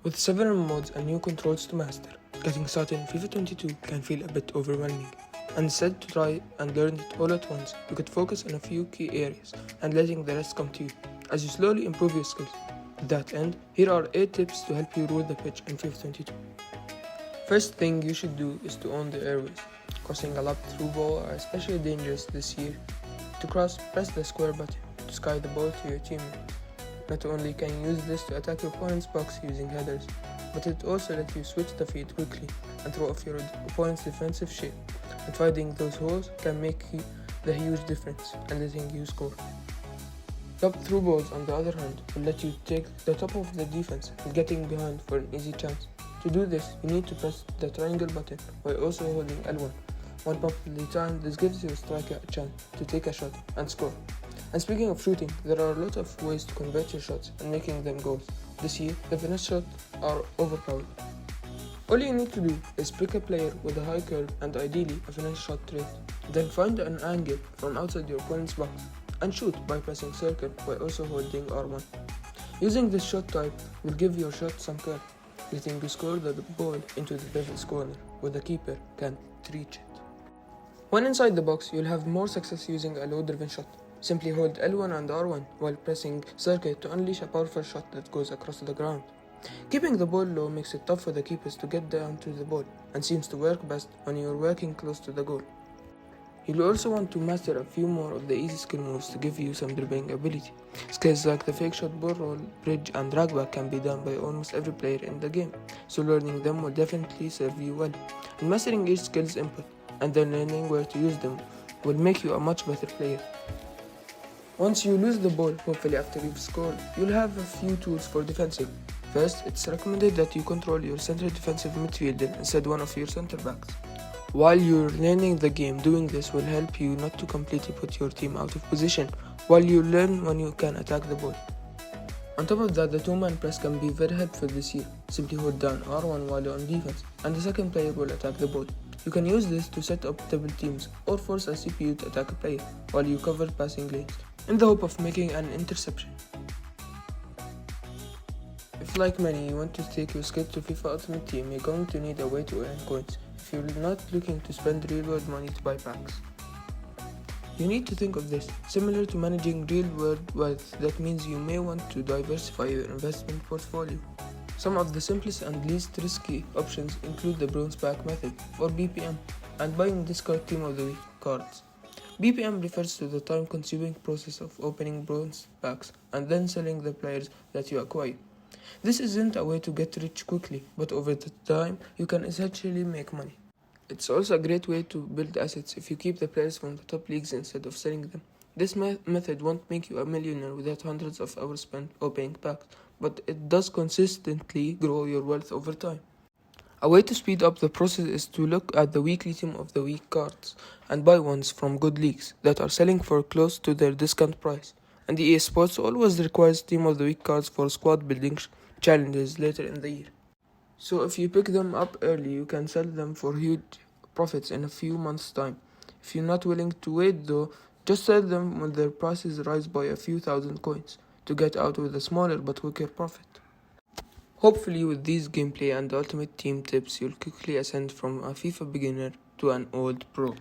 With several modes and new controls to master, getting started in FIFA 22 can feel a bit overwhelming. Instead to try and learn it all at once, you could focus on a few key areas and letting the rest come to you as you slowly improve your skills. To that end, here are 8 tips to help you rule the pitch in FIFA 22. First thing you should do is to own the airways. Crossing a lap through ball are especially dangerous this year. To cross, press the square button to sky the ball to your teammate. Not only can you use this to attack your opponent's box using headers, but it also lets you switch the feet quickly and throw off your opponent's defensive shape, and finding those holes can make the huge difference and letting you score. Top through balls, on the other hand, will let you take the top of the defense and getting behind for an easy chance. To do this, you need to press the triangle button while also holding L1. One pump at a time, this gives your striker a chance to take a shot and score. And speaking of shooting, there are a lot of ways to convert your shots and making them goals. This year, the finesse shots are overpowered. All you need to do is pick a player with a high curve and ideally a finesse shot rate. Then find an angle from outside your opponent's box and shoot by pressing circle while also holding R1. Using this shot type will give your shot some curve, letting you score the ball into the devil's corner where the keeper can't reach it. When inside the box, you'll have more success using a low-driven shot. Simply hold L1 and R1 while pressing circle to unleash a powerful shot that goes across the ground. Keeping the ball low makes it tough for the keepers to get down to the ball and seems to work best when you're working close to the goal. You'll also want to master a few more of the easy skill moves to give you some dribbling ability. Skills like the fake shot, ball roll, bridge and drag back can be done by almost every player in the game, so learning them will definitely serve you well. And mastering each skill's input and then learning where to use them will make you a much better player. Once you lose the ball, hopefully after you've scored, you'll have a few tools for defending. First, it's recommended that you control your center defensive midfielder instead one of your center backs. While you're learning the game, doing this will help you not to completely put your team out of position, while you learn when you can attack the ball. On top of that, the two-man press can be very helpful this year. Simply hold down R1 while you're on defense, and the second player will attack the ball. You can use this to set up double teams or force a CPU to attack a player while you cover passing lanes, in the hope of making an interception. If like many you want to take your skill to FIFA Ultimate Team, you're going to need a way to earn coins if you're not looking to spend real world money to buy packs. You need to think of this similar to managing real world wealth. That means you may want to diversify your investment portfolio. Some of the simplest and least risky options include the bronze pack method or BPM and buying discard team of the week cards. BPM refers to the time-consuming process of opening bronze packs and then selling the players that you acquire. This isn't a way to get rich quickly, but over the time you can essentially make money. It's also a great way to build assets if you keep the players from the top leagues instead of selling them. This method won't make you a millionaire without hundreds of hours spent opening packs, but it does consistently grow your wealth over time. A way to speed up the process is to look at the weekly team of the week cards and buy ones from good leagues that are selling for close to their discount price. And EA Sports always requires team of the week cards for squad building challenges later in the year. So if you pick them up early, you can sell them for huge profits in a few months' time. If you're not willing to wait though, just sell them when their prices rise by a few thousand coins to get out with a smaller but quicker profit. Hopefully with these gameplay and ultimate team tips, you'll quickly ascend from a FIFA beginner to an old pro.